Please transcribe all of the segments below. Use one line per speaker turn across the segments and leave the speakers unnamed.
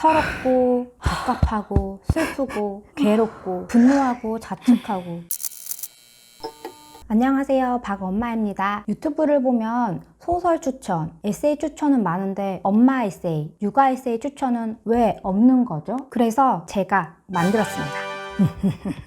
서럽고 갑갑하고 슬프고 괴롭고 분노하고 자책하고. 안녕하세요, 박엄마입니다. 유튜브를 보면 소설 추천, 에세이 추천은 많은데 엄마 에세이, 육아 에세이 추천은 왜 없는 거죠? 그래서 제가 만들었습니다.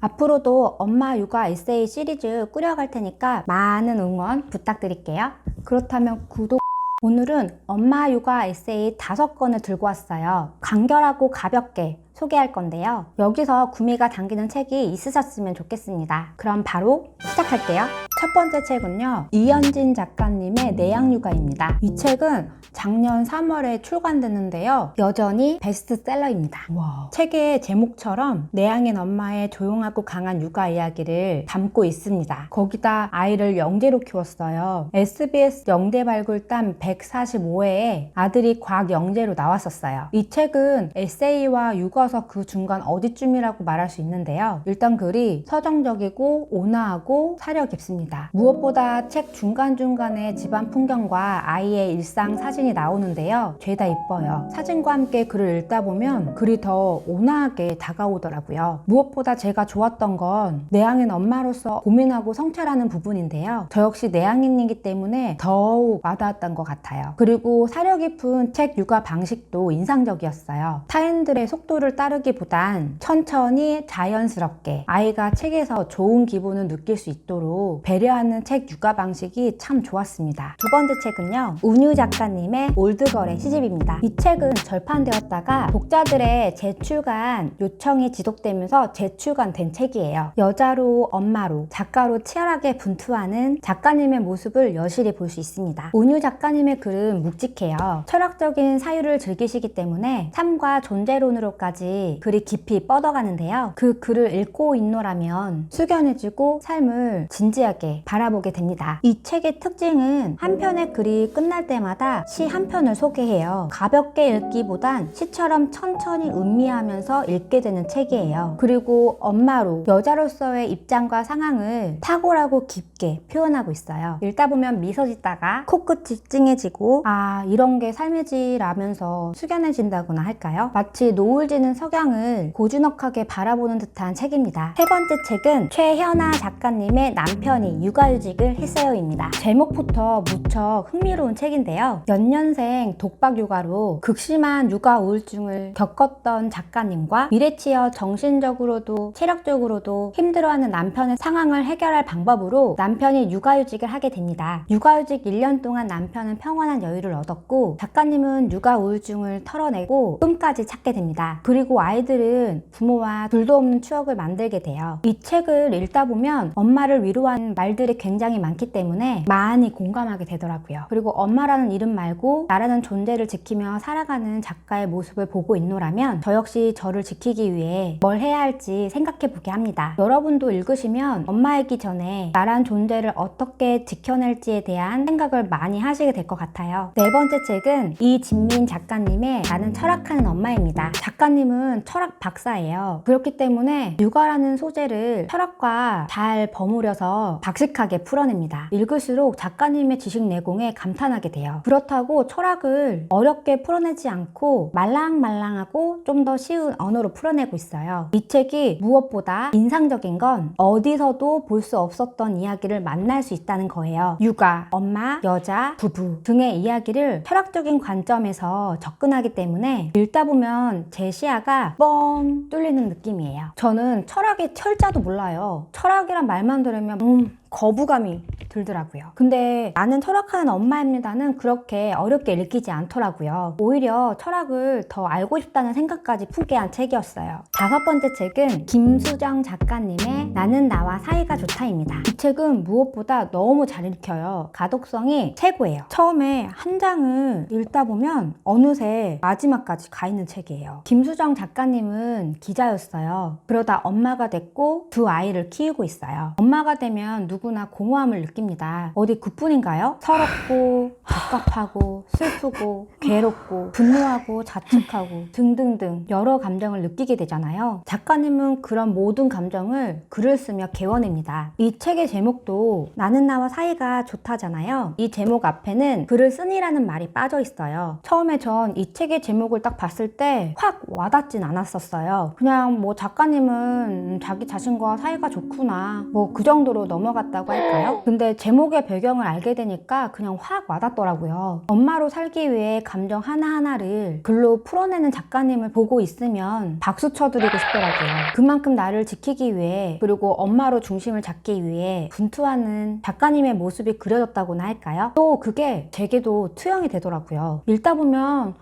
앞으로도 엄마 육아 에세이 시리즈 꾸려갈 테니까 많은 응원 부탁드릴게요. 그렇다면 구독. 오늘은 엄마 육아 에세이 5권을 들고 왔어요. 간결하고 가볍게 소개할 건데요. 여기서 구미가 당기는 책이 있으셨으면 좋겠습니다. 그럼 바로 시작할게요. 첫 번째 책은요, 이현진 작가님의 내양육아입니다. 이 책은 작년 3월에 출간됐는데요, 여전히 베스트셀러입니다. 와. 책의 제목처럼 내향인 엄마의 조용하고 강한 육아 이야기를 담고 있습니다. 거기다 아이를 영재로 키웠어요. SBS 영재 발굴단 145회에 아들이 곽 영재로 나왔었어요. 이 책은 에세이와 육어서 그 중간 어디쯤이라고 말할 수 있는데요. 일단 글이 서정적이고 온화하고 사려 깊습니다. 무엇보다 책 중간중간에 집안 풍경과 아이의 일상 사진이 나오는데요, 죄다 이뻐요. 사진과 함께 글을 읽다 보면 글이 더 온화하게 다가오더라고요. 무엇보다 제가 좋았던 건 내향인 엄마로서 고민하고 성찰하는 부분인데요, 저 역시 내향인이기 때문에 더욱 와닿았던 것 같아요. 그리고 사려 깊은 책 육아 방식도 인상적이었어요. 타인들의 속도를 따르기보단 천천히 자연스럽게 아이가 책에서 좋은 기분을 느낄 수 있도록 배려하는 책 육아 방식이 참 좋았습니다. 두 번째 책은요, 운유 작가님의 올드걸의 시집입니다. 이 책은 절판되었다가 독자들의 재출간 요청이 지속되면서 재출간된 책이에요. 여자로 엄마로 작가로 치열하게 분투하는 작가님의 모습을 여실히 볼 수 있습니다. 운유 작가님의 글은 묵직해요. 철학적인 사유를 즐기시기 때문에 삶과 존재론으로까지 글이 깊이 뻗어가는데요, 그 글을 읽고 있노라면 숙연해지고 삶을 진지하게 바라보게 됩니다. 이 책의 특징은 한 편의 글이 끝날 때마다 시 한 편을 소개해요. 가볍게 읽기보단 시처럼 천천히 음미하면서 읽게 되는 책이에요. 그리고 엄마로 여자로서의 입장과 상황을 탁월하고 깊게 표현하고 있어요. 읽다 보면 미소 짓다가 코끝이 찡해지고 아, 이런 게 삶이지 라면서 숙연해진다거나 할까요? 마치 노을 지는 석양을 고즈넉하게 바라보는 듯한 책입니다. 세 번째 책은 최현아 작가님의 남편이 육아휴직을 했어요입니다. 제목부터 무척 흥미로운 책인데요, 연년생 독박 육아로 극심한 육아 우울증을 겪었던 작가님과 일에 치여 정신적으로도 체력적으로도 힘들어하는 남편의 상황을 해결할 방법으로 남편이 육아휴직을 하게 됩니다. 육아휴직 1년 동안 남편은 평온한 여유를 얻었고 작가님은 육아 우울증을 털어내고 꿈까지 찾게 됩니다. 그리고 아이들은 부모와 둘도 없는 추억을 만들게 돼요. 이 책을 읽다 보면 엄마를 위로하는 말들이 굉장히 많기 때문에 많이 공감하게 되더라고요. 그리고 엄마라는 이름 말고 나라는 존재를 지키며 살아가는 작가의 모습을 보고 있노라면 저 역시 저를 지키기 위해 뭘 해야 할지 생각해 보게 합니다. 여러분도 읽으시면 엄마이기 전에 나란 존재를 어떻게 지켜낼지에 대한 생각을 많이 하시게 될 것 같아요. 네 번째 책은 이진민 작가님의 나는 철학하는 엄마입니다. 작가님은 철학 박사예요. 그렇기 때문에 육아라는 소재를 철학과 잘 버무려서 박식하게 풀어냅니다. 읽을수록 작가님의 지식 내공에 감탄하게 돼요. 그렇다고 철학을 어렵게 풀어내지 않고 말랑말랑하고 좀 더 쉬운 언어로 풀어내고 있어요. 이 책이 무엇보다 인상적인 건 어디서도 볼 수 없었던 이야기를 만날 수 있다는 거예요. 육아, 엄마, 여자, 부부 등의 이야기를 철학적인 관점에서 접근하기 때문에 읽다 보면 제 시야가 뻥 뚫리는 느낌이에요. 저는 철학의 철자도 몰라요. 철학이란 말만 들으면 거부감이 들더라고요. 근데 나는 철학하는 엄마입니다는 그렇게 어렵게 읽히지 않더라고요. 오히려 철학을 더 알고 싶다는 생각까지 품게 한 책이었어요. 다섯 번째 책은 김수정 작가님의 나는 나와 사이가 좋다입니다. 이 책은 무엇보다 너무 잘 읽혀요. 가독성이 최고예요. 처음에 한 장을 읽다 보면 어느새 마지막까지 가 있는 책이에요. 김수정 작가님은 기자였어요. 그러다 엄마가 됐고 두 아이를 키우고 있어요. 엄마가 되면 누구 누구나 공허함을 느낍니다. 어디 그뿐인가요? 서럽고 갑갑하고 슬프고 괴롭고 분노하고 자책하고 등등등 여러 감정을 느끼게 되잖아요. 작가님은 그런 모든 감정을 글을 쓰며 개원합니다. 이 책의 제목도 나는 나와 사이가 좋다잖아요. 이 제목 앞에는 글을 쓰니라는 말이 빠져 있어요. 처음에 전 이 책의 제목을 딱 봤을 때 확 와닿진 않았었어요. 그냥 뭐 작가님은 자기 자신과 사이가 좋구나 뭐 그 정도로 넘어갔다고 할까요? 근데 제목의 배경을 알게 되니까 그냥 확 와닿더라고요. 엄마로 살기 위해 감정 하나하나를 글로 풀어내는 작가님을 보고 있으면 박수 쳐드리고 싶더라고요. 그만큼 나를 지키기 위해 그리고 엄마로 중심을 잡기 위해 분투하는 작가님의 모습이 그려졌다고나 할까요? 또 그게 제게도 투영이 되더라고요. 읽다 보면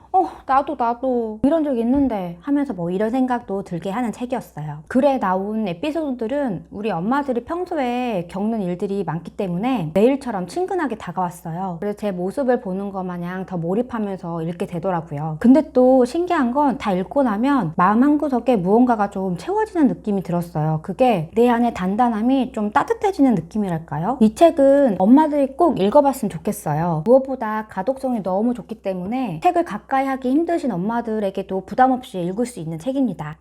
나도 이런 적 있는데 하면서 뭐 이런 생각도 들게 하는 책이었어요. 글에 나온 에피소드들은 우리 엄마들이 평소에 겪는 일들이 많기 때문에 내일처럼 친근하게 다가왔어요. 그래서 제 모습을 보는 것 마냥 더 몰입하면서 읽게 되더라고요. 근데 또 신기한 건 다 읽고 나면 마음 한구석에 무언가가 좀 채워지는 느낌이 들었어요. 그게 내 안에 단단함이 좀 따뜻해지는 느낌이랄까요? 이 책은 엄마들이 꼭 읽어봤으면 좋겠어요. 무엇보다 가독성이 너무 좋기 때문에 책을 가까이 하기 힘드신 엄마들에게도 부담 없이 읽을 수 있는 책입니다.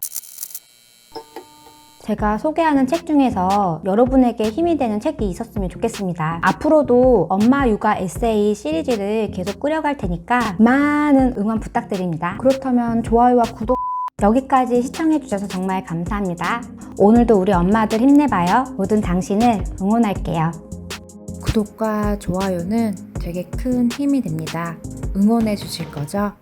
제가 소개하는 책 중에서 여러분에게 힘이 되는 책이 있었으면 좋겠습니다. 앞으로도 엄마 육아 에세이 시리즈를 계속 꾸려갈 테니까 많은 응원 부탁드립니다. 그렇다면 좋아요와 구독 여기까지 시청해주셔서 정말 감사합니다. 오늘도 우리 엄마들 힘내봐요. 모든 당신을 응원할게요.
구독과 좋아요는 되게 큰 힘이 됩니다. 응원해 주실 거죠?